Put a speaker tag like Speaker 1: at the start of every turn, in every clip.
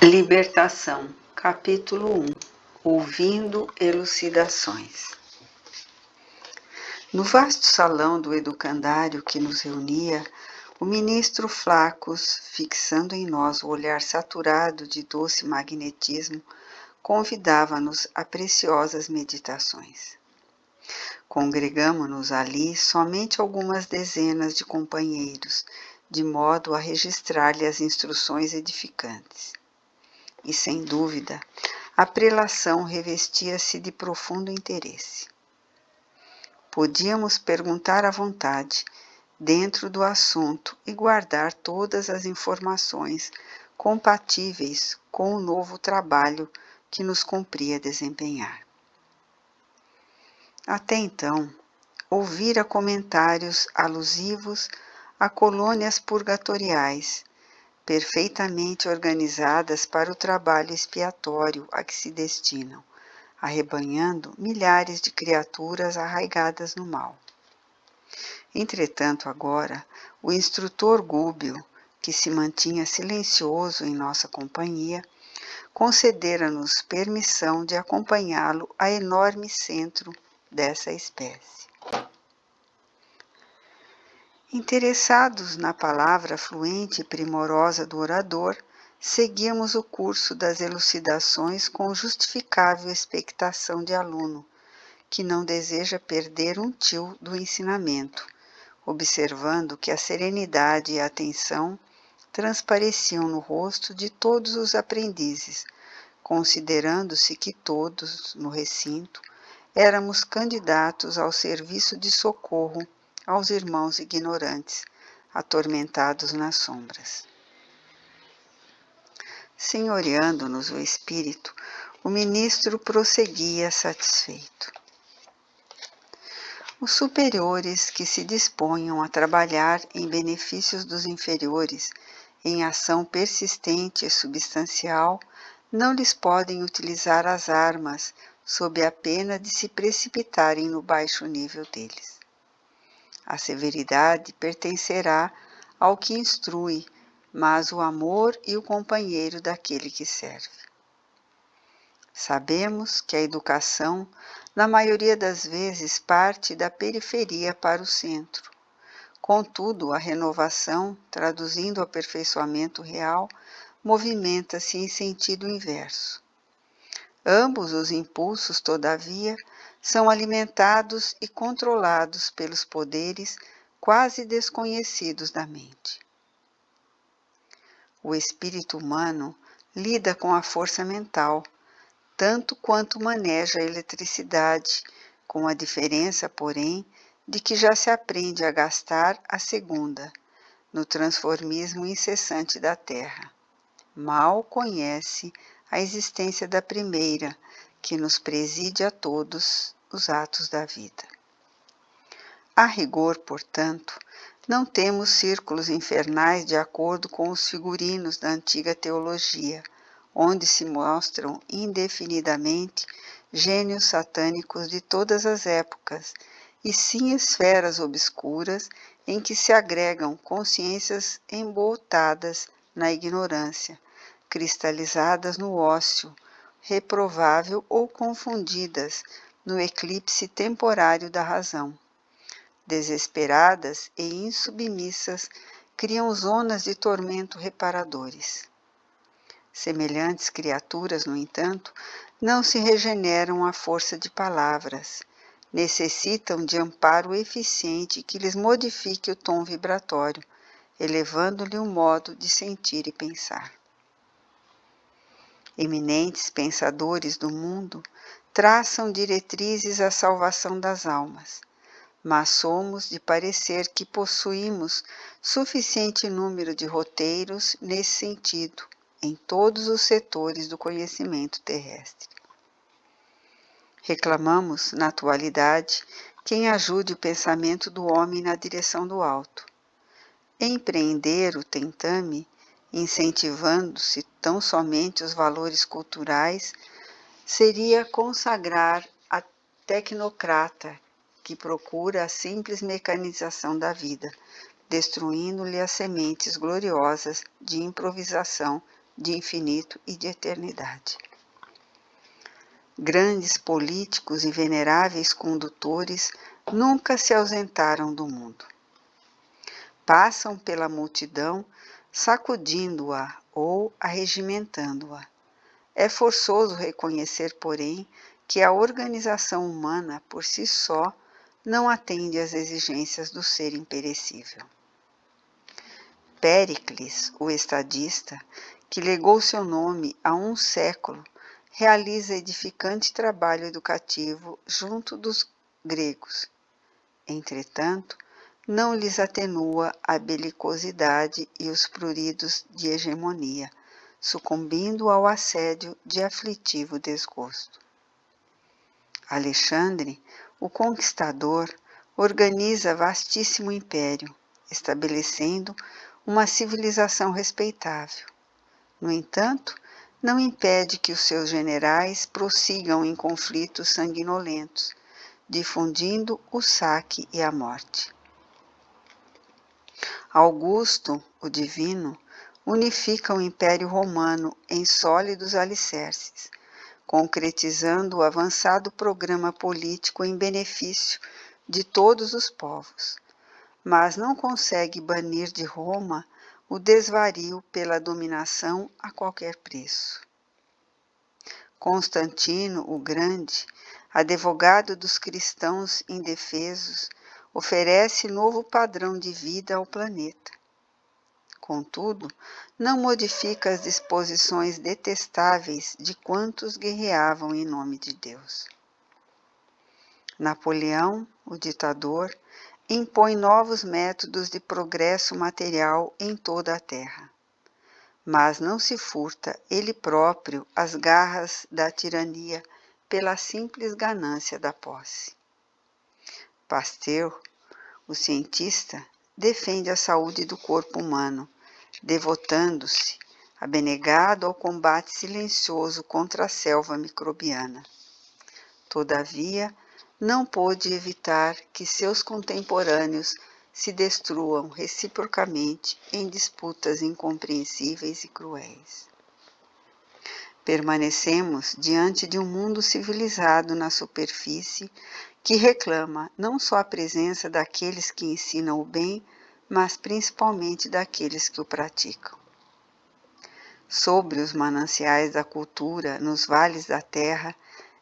Speaker 1: Libertação, capítulo 1. Ouvindo elucidações. No vasto salão do educandário que nos reunia, o ministro Flaccus, fixando em nós o olhar saturado de doce magnetismo, convidava-nos a preciosas meditações. Congregamo-nos ali somente algumas dezenas de companheiros, de modo a registrar-lhe as instruções edificantes. E, sem dúvida, a prelação revestia-se de profundo interesse. Podíamos perguntar à vontade, dentro do assunto, e guardar todas as informações compatíveis com o novo trabalho que nos cumpria desempenhar. Até então, ouvira comentários alusivos a colônias purgatoriais, perfeitamente organizadas para o trabalho expiatório a que se destinam, arrebanhando milhares de criaturas arraigadas no mal. Entretanto, agora, o instrutor Gúbio, que se mantinha silencioso em nossa companhia, concedera-nos permissão de acompanhá-lo a enorme centro dessa espécie. Interessados na palavra fluente e primorosa do orador, seguíamos o curso das elucidações com justificável expectação de aluno, que não deseja perder um tio do ensinamento, observando que a serenidade e a atenção transpareciam no rosto de todos os aprendizes, considerando-se que todos, no recinto, éramos candidatos ao serviço de socorro aos irmãos ignorantes, atormentados nas sombras. Senhoreando-nos o espírito, o ministro prosseguia satisfeito. Os superiores que se disponham a trabalhar em benefícios dos inferiores, em ação persistente e substancial, não lhes podem utilizar as armas, sob a pena de se precipitarem no baixo nível deles. A severidade pertencerá ao que instrui, mas o amor e o companheiro daquele que serve. Sabemos que a educação, na maioria das vezes, parte da periferia para o centro. Contudo, a renovação, traduzindo o aperfeiçoamento real, movimenta-se em sentido inverso. Ambos os impulsos, todavia, são alimentados e controlados pelos poderes quase desconhecidos da mente. O espírito humano lida com a força mental, tanto quanto maneja a eletricidade, com a diferença, porém, de que já se aprende a gastar a segunda, no transformismo incessante da Terra. Mal conhece a existência da primeira, que nos preside a todos os atos da vida. A rigor, portanto, não temos círculos infernais de acordo com os figurinos da antiga teologia, onde se mostram indefinidamente gênios satânicos de todas as épocas, e sim esferas obscuras em que se agregam consciências emboltadas na ignorância, cristalizadas no ócio, reprovável ou confundidas no eclipse temporário da razão. Desesperadas e insubmissas, criam zonas de tormento reparadores. Semelhantes criaturas, no entanto, não se regeneram à força de palavras, necessitam de amparo eficiente que lhes modifique o tom vibratório, elevando-lhe o modo de sentir e pensar. Eminentes pensadores do mundo traçam diretrizes à salvação das almas, mas somos de parecer que possuímos suficiente número de roteiros nesse sentido, em todos os setores do conhecimento terrestre. Reclamamos, na atualidade, quem ajude o pensamento do homem na direção do alto. Empreender o tentame, incentivando-se tão somente os valores culturais, seria consagrar a tecnocrata que procura a simples mecanização da vida, destruindo-lhe as sementes gloriosas de improvisação de infinito e de eternidade. Grandes políticos e veneráveis condutores nunca se ausentaram do mundo. Passam pela multidão sacudindo-a ou arregimentando-a. É forçoso reconhecer, porém, que a organização humana, por si só, não atende às exigências do ser imperecível. Péricles, o estadista, que legou seu nome a um século, realiza edificante trabalho educativo junto dos gregos. Entretanto, não lhes atenua a belicosidade e os pruridos de hegemonia, sucumbindo ao assédio de aflitivo desgosto. Alexandre, o conquistador, organiza vastíssimo império, estabelecendo uma civilização respeitável. No entanto, não impede que os seus generais prossigam em conflitos sanguinolentos, difundindo o saque e a morte. Augusto, o divino, unifica o Império Romano em sólidos alicerces, concretizando o avançado programa político em benefício de todos os povos, mas não consegue banir de Roma o desvario pela dominação a qualquer preço. Constantino, o Grande, advogado dos cristãos indefesos, oferece novo padrão de vida ao planeta. Contudo, não modifica as disposições detestáveis de quantos guerreavam em nome de Deus. Napoleão, o ditador, impõe novos métodos de progresso material em toda a terra, mas não se furta ele próprio às garras da tirania pela simples ganância da posse. Pasteur, o cientista, defende a saúde do corpo humano, devotando-se, abnegado ao combate silencioso contra a selva microbiana. Todavia, não pôde evitar que seus contemporâneos se destruam reciprocamente em disputas incompreensíveis e cruéis. Permanecemos diante de um mundo civilizado na superfície que reclama não só a presença daqueles que ensinam o bem, mas principalmente daqueles que o praticam. Sobre os mananciais da cultura, nos vales da terra,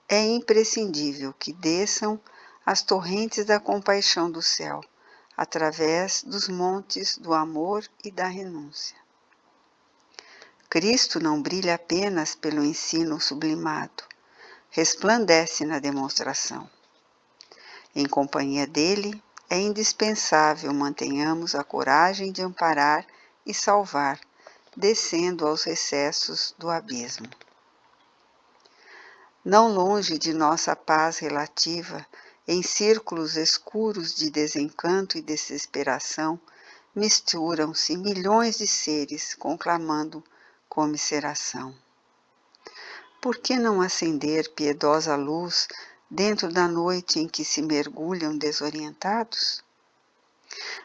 Speaker 1: é imprescindível que desçam as torrentes da compaixão do céu, através dos montes do amor e da renúncia. Cristo não brilha apenas pelo ensino sublimado, resplandece na demonstração. Em companhia dele, é indispensável mantenhamos a coragem de amparar e salvar, descendo aos recessos do abismo. Não longe de nossa paz relativa, em círculos escuros de desencanto e desesperação, misturam-se milhões de seres conclamando comiseração. Por que não acender piedosa luz dentro da noite em que se mergulham desorientados?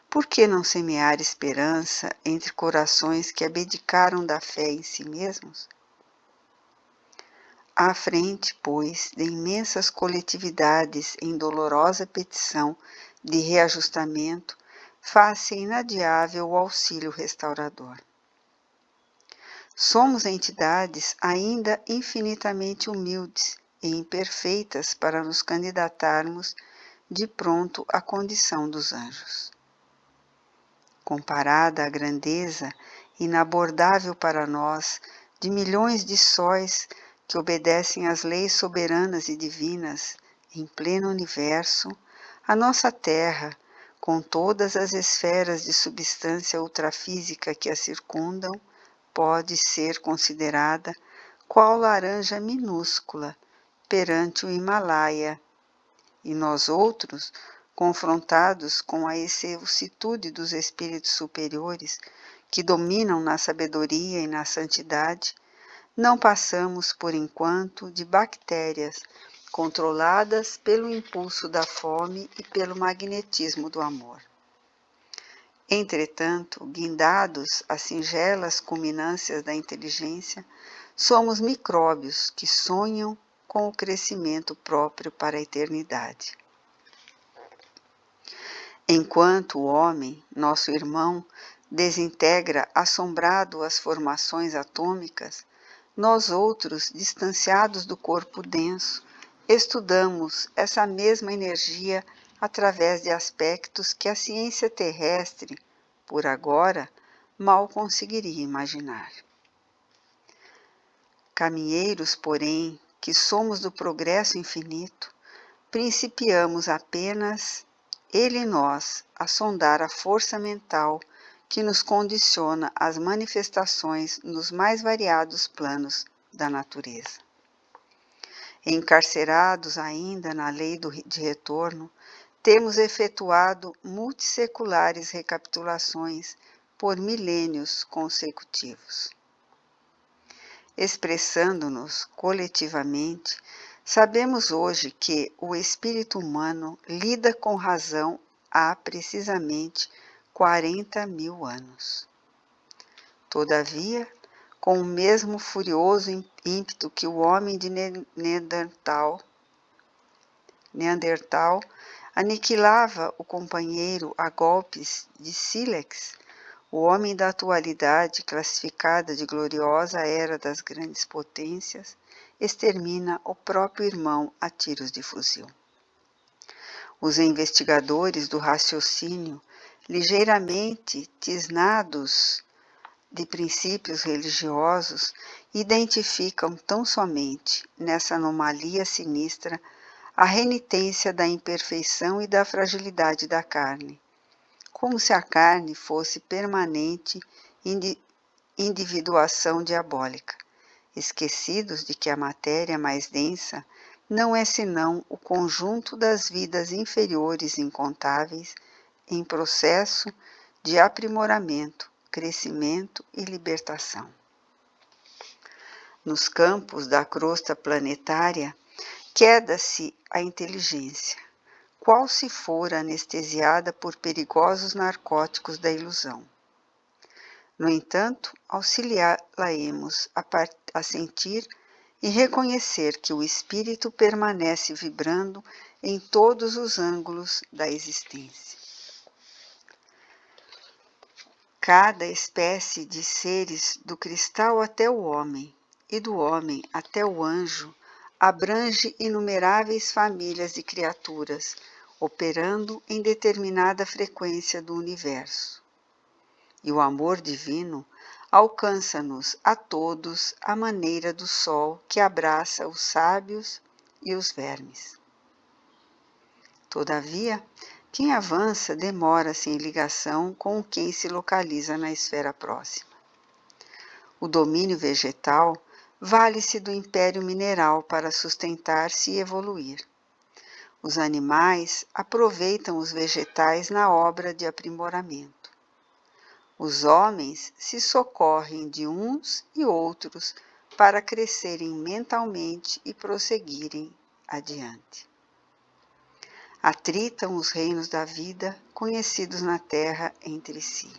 Speaker 1: Por que não semear esperança entre corações que abdicaram da fé em si mesmos? À frente, pois, de imensas coletividades em dolorosa petição de reajustamento, faz-se inadiável o auxílio restaurador. Somos entidades ainda infinitamente humildes e imperfeitas para nos candidatarmos de pronto à condição dos anjos. Comparada à grandeza inabordável para nós de milhões de sóis que obedecem às leis soberanas e divinas em pleno universo, a nossa Terra, com todas as esferas de substância ultrafísica que a circundam, pode ser considerada qual laranja minúscula perante o Himalaia, e nós outros, confrontados com a excelsitude dos espíritos superiores que dominam na sabedoria e na santidade, não passamos por enquanto de bactérias controladas pelo impulso da fome e pelo magnetismo do amor. Entretanto, guindados às singelas culminâncias da inteligência, somos micróbios que sonham com o crescimento próprio para a eternidade. Enquanto o homem, nosso irmão, desintegra assombrado as formações atômicas, nós outros, distanciados do corpo denso, estudamos essa mesma energia através de aspectos que a ciência terrestre, por agora, mal conseguiria imaginar. Caminheiros, porém, que somos do progresso infinito, principiamos apenas, ele e nós, a sondar a força mental que nos condiciona às manifestações nos mais variados planos da natureza. Encarcerados ainda na lei de retorno, temos efetuado multisseculares recapitulações por milênios consecutivos. Expressando-nos coletivamente, sabemos hoje que o espírito humano lida com razão há precisamente 40.000 anos. Todavia, com o mesmo furioso ímpeto que o homem de Neandertal aniquilava o companheiro a golpes de sílex, o homem da atualidade, classificada de gloriosa era das grandes potências, extermina o próprio irmão a tiros de fuzil. Os investigadores do raciocínio, ligeiramente tisnados de princípios religiosos, identificam tão somente nessa anomalia sinistra a renitência da imperfeição e da fragilidade da carne, como se a carne fosse permanente individuação diabólica, esquecidos de que a matéria mais densa não é senão o conjunto das vidas inferiores incontáveis em processo de aprimoramento, crescimento e libertação. Nos campos da crosta planetária, queda-se a inteligência, qual se for anestesiada por perigosos narcóticos da ilusão. No entanto, auxiliá-la-emos a sentir e reconhecer que o espírito permanece vibrando em todos os ângulos da existência. Cada espécie de seres, do cristal até o homem, e do homem até o anjo, abrange inumeráveis famílias de criaturas, operando em determinada frequência do universo. E o amor divino alcança-nos a todos à maneira do sol que abraça os sábios e os vermes. Todavia, quem avança demora-se em ligação com quem se localiza na esfera próxima. O domínio vegetal vale-se do império mineral para sustentar-se e evoluir. Os animais aproveitam os vegetais na obra de aprimoramento. Os homens se socorrem de uns e outros para crescerem mentalmente e prosseguirem adiante. Atritam os reinos da vida conhecidos na terra entre si.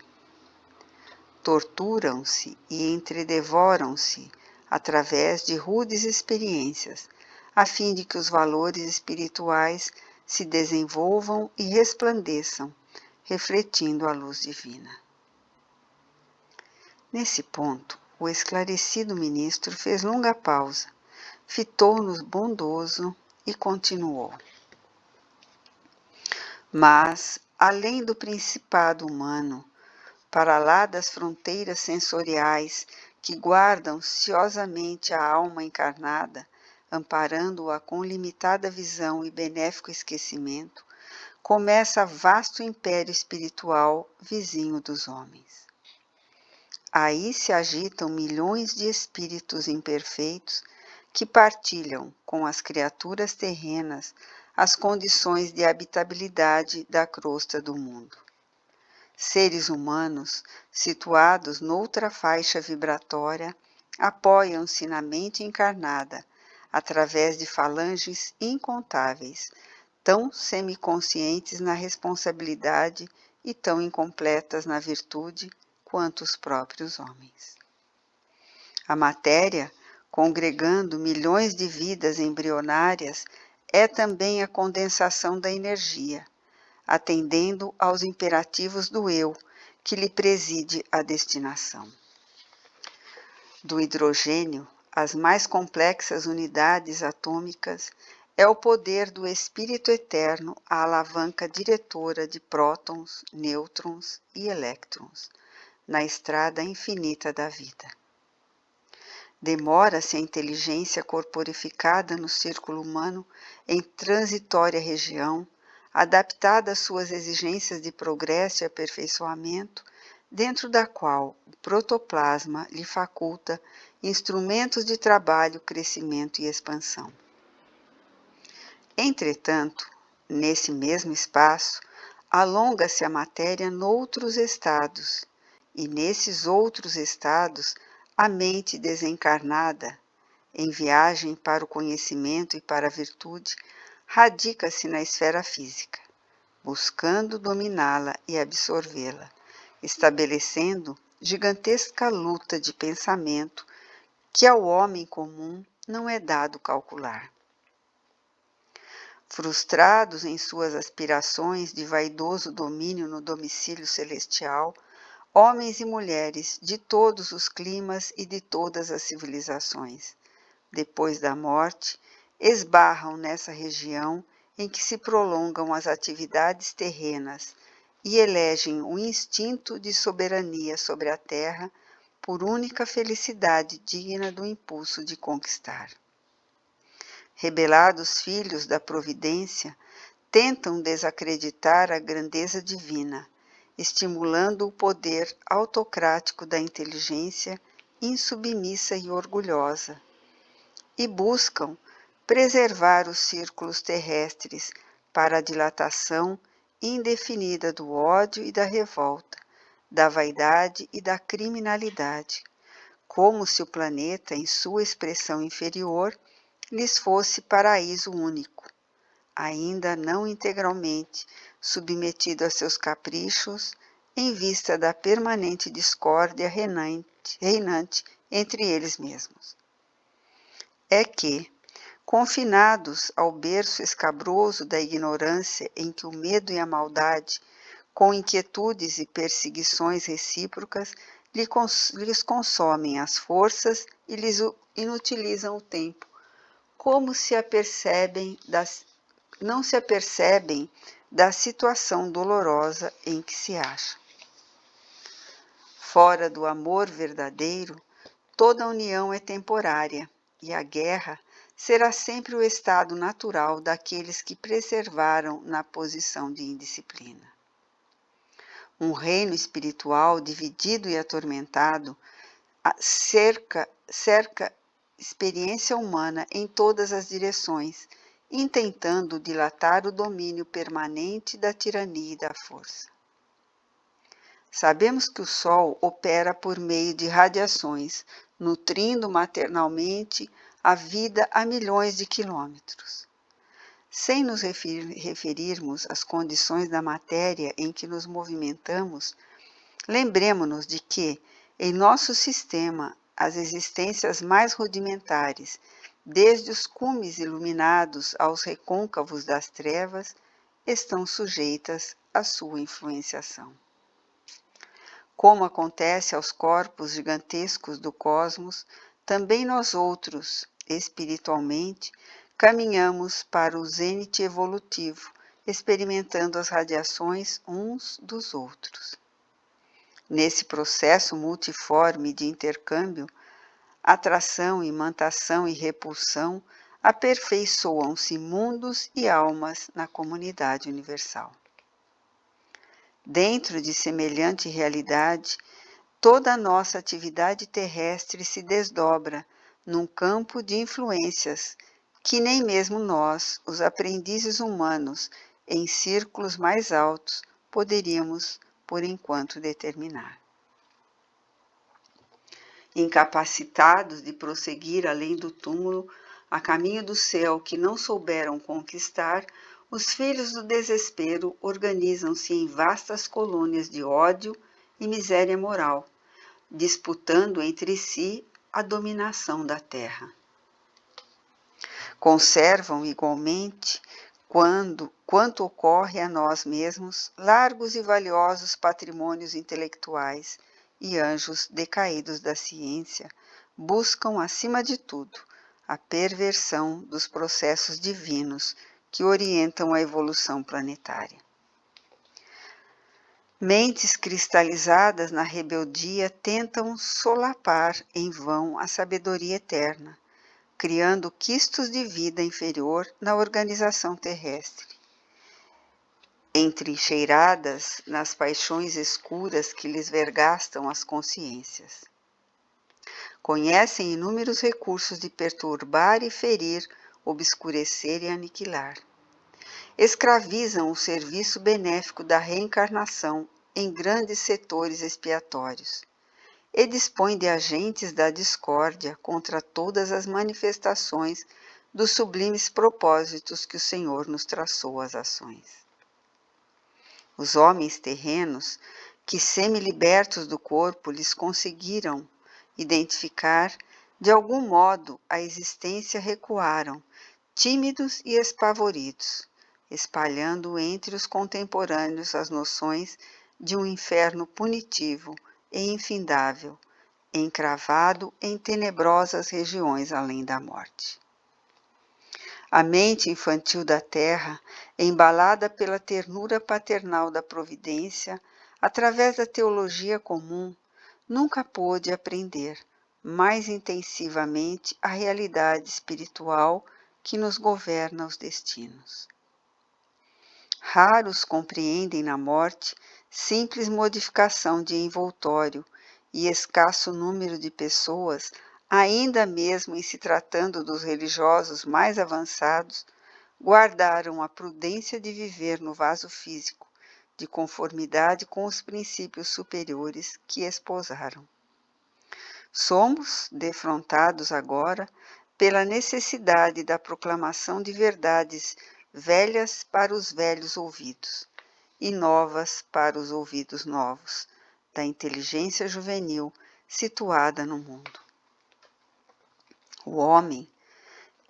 Speaker 1: Torturam-se e entredevoram-se através de rudes experiências, a fim de que os valores espirituais se desenvolvam e resplandeçam, refletindo a luz divina. Nesse ponto, o esclarecido ministro fez longa pausa, fitou-nos bondoso e continuou. Mas, além do principado humano, para lá das fronteiras sensoriais que guardam ciosamente a alma encarnada, amparando-a com limitada visão e benéfico esquecimento, começa vasto império espiritual vizinho dos homens. Aí se agitam milhões de espíritos imperfeitos que partilham com as criaturas terrenas as condições de habitabilidade da crosta do mundo. Seres humanos, situados noutra faixa vibratória, apoiam-se na mente encarnada, através de falanges incontáveis, tão semiconscientes na responsabilidade e tão incompletas na virtude quanto os próprios homens. A matéria, congregando milhões de vidas embrionárias, é também a condensação da energia, atendendo aos imperativos do eu, que lhe preside a destinação. Do hidrogênio, as mais complexas unidades atômicas, é o poder do Espírito Eterno a alavanca diretora de prótons, nêutrons e elétrons, na estrada infinita da vida. Demora-se a inteligência corporificada no círculo humano em transitória região, adaptada às suas exigências de progresso e aperfeiçoamento, dentro da qual o protoplasma lhe faculta instrumentos de trabalho, crescimento e expansão. Entretanto, nesse mesmo espaço, alonga-se a matéria noutros estados, e nesses outros estados, a mente desencarnada, em viagem para o conhecimento e para a virtude, radica-se na esfera física, buscando dominá-la e absorvê-la, estabelecendo gigantesca luta de pensamento que ao homem comum não é dado calcular. Frustrados em suas aspirações de vaidoso domínio no domicílio celestial, homens e mulheres de todos os climas e de todas as civilizações, depois da morte, esbarram nessa região em que se prolongam as atividades terrenas e elegem o instinto de soberania sobre a terra por única felicidade digna do impulso de conquistar. Rebelados filhos da providência, tentam desacreditar a grandeza divina, estimulando o poder autocrático da inteligência insubmissa e orgulhosa, e buscam preservar os círculos terrestres para a dilatação indefinida do ódio e da revolta, da vaidade e da criminalidade, como se o planeta, em sua expressão inferior, lhes fosse paraíso único, ainda não integralmente submetido a seus caprichos, em vista da permanente discórdia reinante entre eles mesmos. É que, confinados ao berço escabroso da ignorância em que o medo e a maldade, com inquietudes e perseguições recíprocas, lhes consomem as forças e lhes inutilizam o tempo, como se não se apercebem da situação dolorosa em que se acham. Fora do amor verdadeiro, toda união é temporária, e a guerra será sempre o estado natural daqueles que preservaram na posição de indisciplina. Um reino espiritual dividido e atormentado cerca experiência humana em todas as direções, intentando dilatar o domínio permanente da tirania e da força. Sabemos que o Sol opera por meio de radiações, nutrindo maternalmente a vida a milhões de quilômetros. Sem nos referirmos às condições da matéria em que nos movimentamos, lembremo-nos de que, em nosso sistema, as existências mais rudimentares, desde os cumes iluminados aos recôncavos das trevas, estão sujeitas à sua influenciação. Como acontece aos corpos gigantescos do cosmos, também nós outros, espiritualmente, caminhamos para o zênite evolutivo, experimentando as radiações uns dos outros. Nesse processo multiforme de intercâmbio, atração, imantação e repulsão aperfeiçoam-se mundos e almas na comunidade universal. Dentro de semelhante realidade, toda a nossa atividade terrestre se desdobra num campo de influências que nem mesmo nós, os aprendizes humanos, em círculos mais altos, poderíamos, por enquanto, determinar. Incapacitados de prosseguir além do túmulo, a caminho do céu que não souberam conquistar, Os filhos do desespero organizam-se em vastas colônias de ódio e miséria moral, disputando entre si a dominação da terra. Conservam igualmente, quanto ocorre a nós mesmos, largos e valiosos patrimônios intelectuais, e anjos decaídos da ciência buscam, acima de tudo, a perversão dos processos divinos que orientam a evolução planetária. Mentes cristalizadas na rebeldia tentam solapar em vão a sabedoria eterna, criando quistos de vida inferior na organização terrestre, entrincheiradas nas paixões escuras que lhes vergastam as consciências. Conhecem inúmeros recursos de perturbar e ferir, obscurecer e aniquilar. Escravizam o serviço benéfico da reencarnação em grandes setores expiatórios e dispõem de agentes da discórdia contra todas as manifestações dos sublimes propósitos que o Senhor nos traçou às ações. Os homens terrenos, que semi-libertos do corpo lhes conseguiram identificar, de algum modo a existência, recuaram, tímidos e espavoridos, espalhando entre os contemporâneos as noções de um inferno punitivo e infindável, encravado em tenebrosas regiões além da morte. A mente infantil da terra, embalada pela ternura paternal da providência, através da teologia comum, nunca pôde aprender mais intensivamente a realidade espiritual que nos governa os destinos. Raros compreendem na morte simples modificação de envoltório e escasso número de pessoas, ainda mesmo em se tratando dos religiosos mais avançados, guardaram a prudência de viver no vaso físico, de conformidade com os princípios superiores que esposaram. Somos defrontados agora pela necessidade da proclamação de verdades velhas para os velhos ouvidos e novas para os ouvidos novos, da inteligência juvenil situada no mundo. O homem,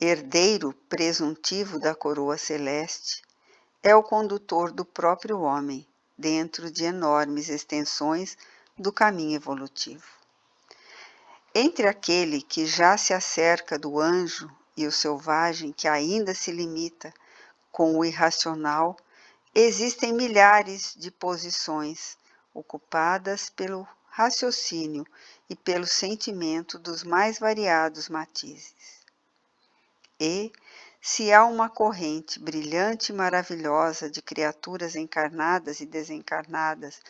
Speaker 1: herdeiro presuntivo da coroa celeste, é o condutor do próprio homem dentro de enormes extensões do caminho evolutivo. Entre aquele que já se acerca do anjo e o selvagem que ainda se limita com o irracional, existem milhares de posições ocupadas pelo raciocínio e pelo sentimento dos mais variados matizes. E, se há uma corrente brilhante e maravilhosa de criaturas encarnadas e desencarnadas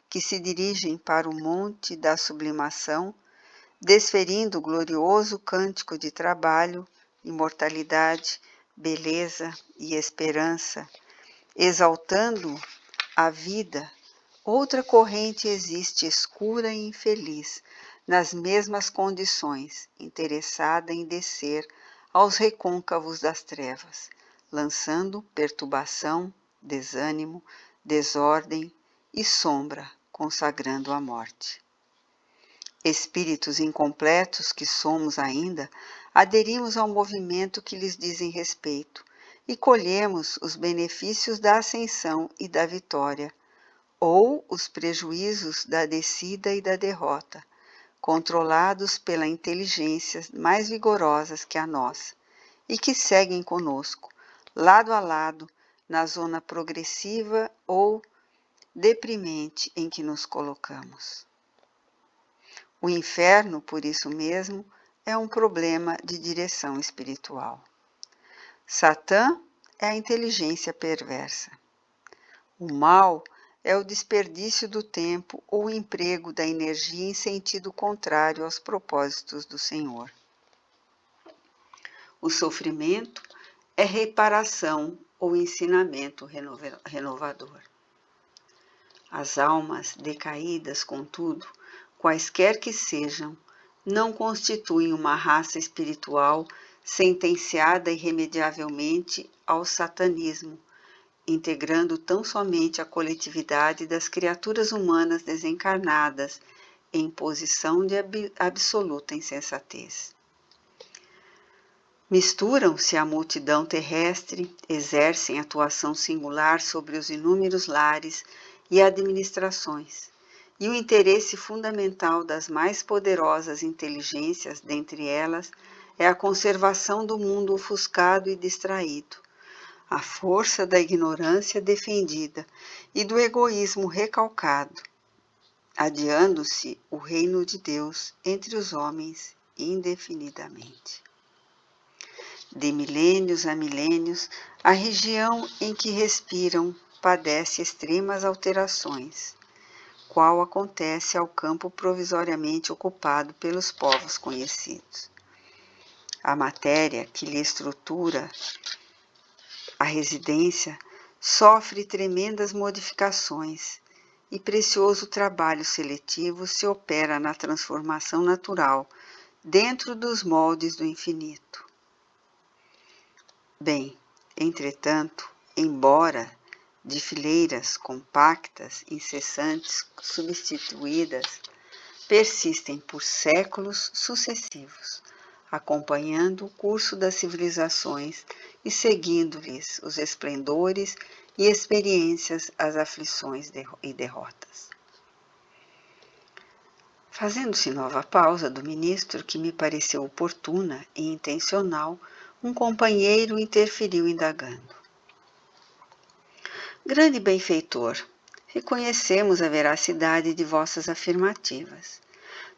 Speaker 1: que se dirigem para o monte da sublimação, desferindo o glorioso cântico de trabalho, imortalidade, beleza e esperança, exaltando a vida, outra corrente existe escura e infeliz, nas mesmas condições, interessada em descer aos recôncavos das trevas, lançando perturbação, desânimo, desordem e sombra, consagrando a morte. Espíritos incompletos que somos ainda, aderimos ao movimento que lhes dizem respeito e colhemos os benefícios da ascensão e da vitória, ou os prejuízos da descida e da derrota, controlados pela inteligência mais vigorosas que a nossa, e que seguem conosco, lado a lado, na zona progressiva ou deprimente em que nos colocamos. O inferno, por isso mesmo, é um problema de direção espiritual. Satã é a inteligência perversa. O mal é o desperdício do tempo ou o emprego da energia em sentido contrário aos propósitos do Senhor. O sofrimento é reparação ou ensinamento renovador. As almas decaídas, contudo, quaisquer que sejam, não constituem uma raça espiritual sentenciada irremediavelmente ao satanismo, integrando tão somente a coletividade das criaturas humanas desencarnadas em posição de absoluta insensatez. Misturam-se à multidão terrestre, exercem atuação singular sobre os inúmeros lares e administrações, e o interesse fundamental das mais poderosas inteligências, dentre elas, é a conservação do mundo ofuscado e distraído, a força da ignorância defendida e do egoísmo recalcado, adiando-se o reino de Deus entre os homens indefinidamente. De milênios a milênios, a região em que respiram padece extremas alterações, qual acontece ao campo provisoriamente ocupado pelos povos conhecidos. A matéria que lhe estrutura a residência sofre tremendas modificações e precioso trabalho seletivo se opera na transformação natural dentro dos moldes do infinito. Bem, entretanto, embora de fileiras compactas, incessantes, substituídas, persistem por séculos sucessivos, acompanhando o curso das civilizações e seguindo-lhes os esplendores e experiências, as aflições e derrotas. Fazendo-se nova pausa do ministro, que me pareceu oportuna e intencional, um companheiro interferiu indagando. Grande benfeitor, reconhecemos a veracidade de vossas afirmativas.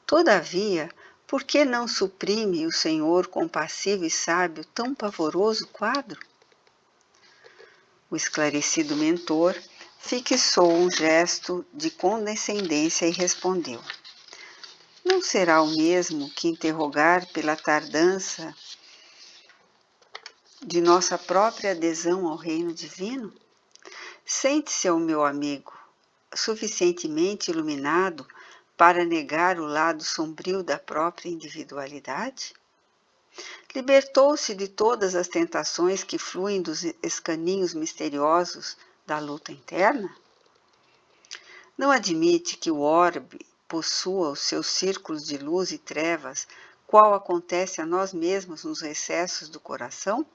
Speaker 1: Todavia, por que não suprime o Senhor compassivo e sábio tão pavoroso quadro? O esclarecido mentor fixou um gesto de condescendência e respondeu: não será o mesmo que interrogar pela tardança de nossa própria adesão ao reino divino? Sente-se o meu amigo suficientemente iluminado para negar o lado sombrio da própria individualidade? Libertou-se de todas as tentações que fluem dos escaninhos misteriosos da luta interna? Não admite que o orbe possua os seus círculos de luz e trevas, qual acontece a nós mesmos nos recessos do coração?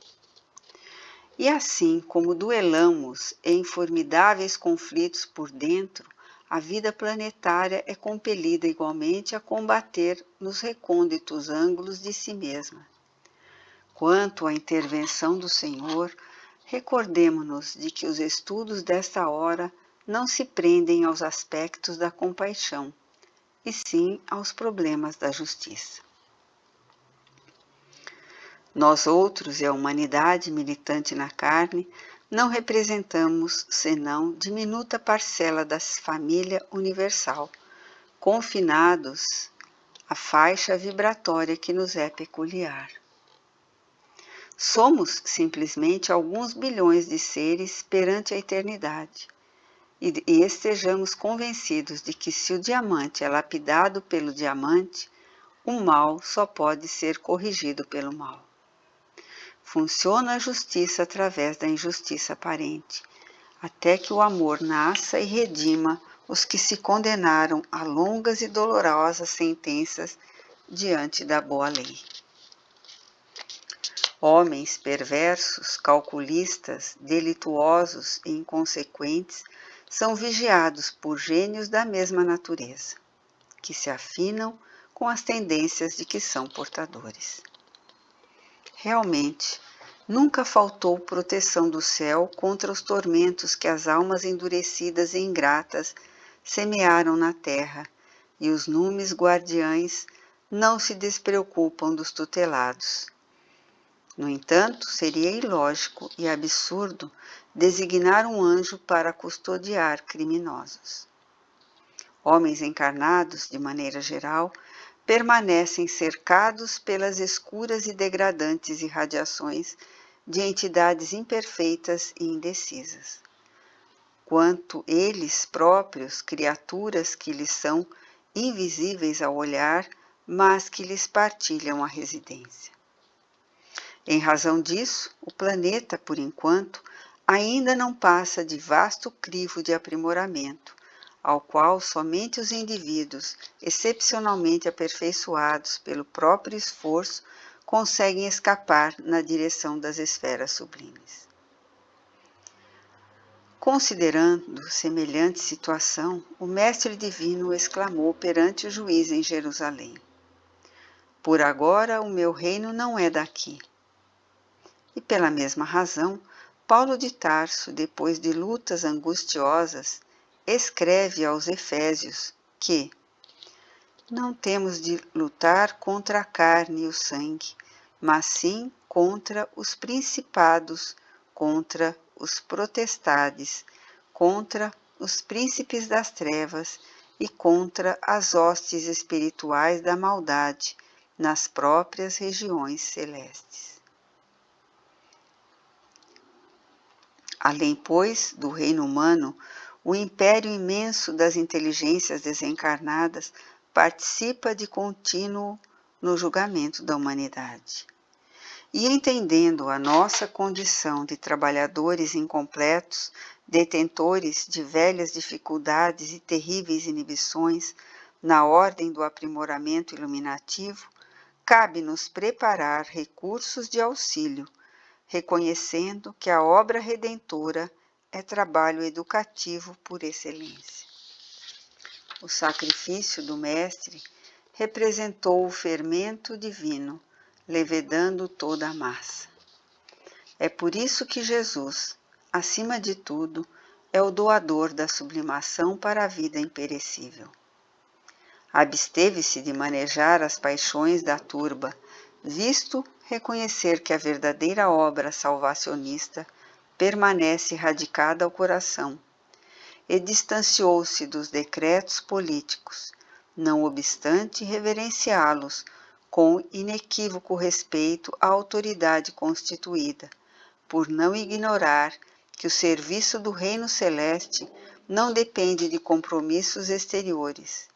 Speaker 1: E assim como duelamos em formidáveis conflitos por dentro, a vida planetária é compelida igualmente a combater nos recônditos ângulos de si mesma. Quanto à intervenção do Senhor, recordemo-nos de que os estudos desta hora não se prendem aos aspectos da compaixão, e sim aos problemas da justiça. Nós outros e a humanidade militante na carne não representamos senão diminuta parcela da família universal, confinados à faixa vibratória que nos é peculiar. Somos simplesmente alguns bilhões de seres perante a eternidade, e estejamos convencidos de que se o diamante é lapidado pelo diamante, o mal só pode ser corrigido pelo mal. Funciona a justiça através da injustiça aparente, até que o amor nasça e redima os que se condenaram a longas e dolorosas sentenças diante da boa lei. Homens perversos, calculistas, delituosos e inconsequentes são vigiados por gênios da mesma natureza, que se afinam com as tendências de que são portadores. Realmente, nunca faltou proteção do céu contra os tormentos que as almas endurecidas e ingratas semearam na terra, e os numes guardiães não se despreocupam dos tutelados. No entanto, seria ilógico e absurdo designar um anjo para custodiar criminosos. Homens encarnados, de maneira geral, permanecem cercados pelas escuras e degradantes irradiações de entidades imperfeitas e indecisas, quanto eles próprios, criaturas que lhes são invisíveis ao olhar, mas que lhes partilham a residência. Em razão disso, o planeta, por enquanto, ainda não passa de vasto crivo de aprimoramento, ao qual somente os indivíduos excepcionalmente aperfeiçoados pelo próprio esforço conseguem escapar na direção das esferas sublimes. Considerando semelhante situação, o Mestre Divino exclamou perante o juiz em Jerusalém: Por agora o meu reino não é daqui. E pela mesma razão, Paulo de Tarso, depois de lutas angustiosas, escreve aos Efésios que não temos de lutar contra a carne e o sangue, mas sim contra os principados, contra os potestades, contra os príncipes das trevas e contra as hostes espirituais da maldade nas próprias regiões celestes. Além, pois, do reino humano, o império imenso das inteligências desencarnadas participa de contínuo no julgamento da humanidade. E entendendo a nossa condição de trabalhadores incompletos, detentores de velhas dificuldades e terríveis inibições na ordem do aprimoramento iluminativo, cabe-nos preparar recursos de auxílio, reconhecendo que a obra redentora é trabalho educativo por excelência. O sacrifício do Mestre representou o fermento divino, levedando toda a massa. É por isso que Jesus, acima de tudo, é o doador da sublimação para a vida imperecível. Absteve-se de manejar as paixões da turba, visto reconhecer que a verdadeira obra salvacionista permanece radicada ao coração, e distanciou-se dos decretos políticos, não obstante reverenciá-los com inequívoco respeito à autoridade constituída, por não ignorar que o serviço do reino celeste não depende de compromissos exteriores,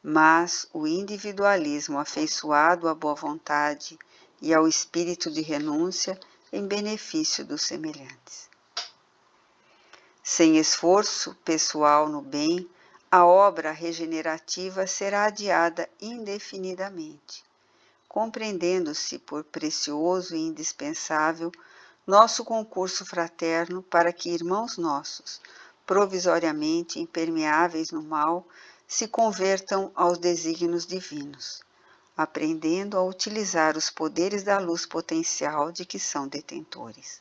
Speaker 1: mas o individualismo afeiçoado à boa vontade e ao espírito de renúncia em benefício dos semelhantes. Sem esforço pessoal no bem, a obra regenerativa será adiada indefinidamente, compreendendo-se por precioso e indispensável nosso concurso fraterno para que irmãos nossos, provisoriamente impermeáveis no mal, se convertam aos desígnios divinos, aprendendo a utilizar os poderes da luz potencial de que são detentores.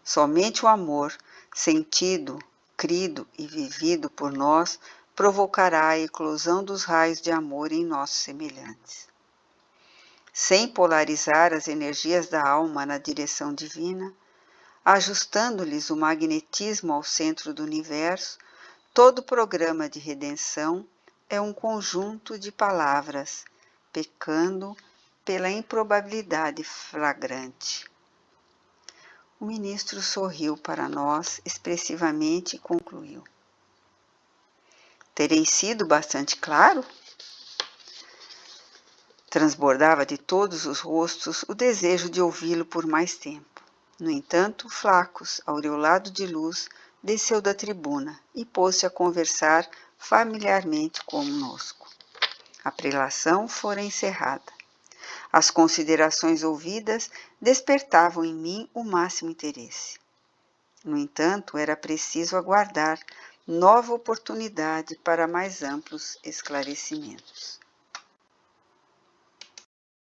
Speaker 1: Somente o amor, sentido, crido e vivido por nós, provocará a eclosão dos raios de amor em nossos semelhantes. Sem polarizar as energias da alma na direção divina, ajustando-lhes o magnetismo ao centro do universo, todo programa de redenção é um conjunto de palavras, pecando pela improbabilidade flagrante. O ministro sorriu para nós expressivamente e concluiu: Terei sido bastante claro? Transbordava de todos os rostos o desejo de ouvi-lo por mais tempo. No entanto, Flacos, aureolado de luz, desceu da tribuna e pôs-se a conversar familiarmente conosco. A prelação fora encerrada. As considerações ouvidas despertavam em mim o máximo interesse. No entanto, era preciso aguardar nova oportunidade para mais amplos esclarecimentos.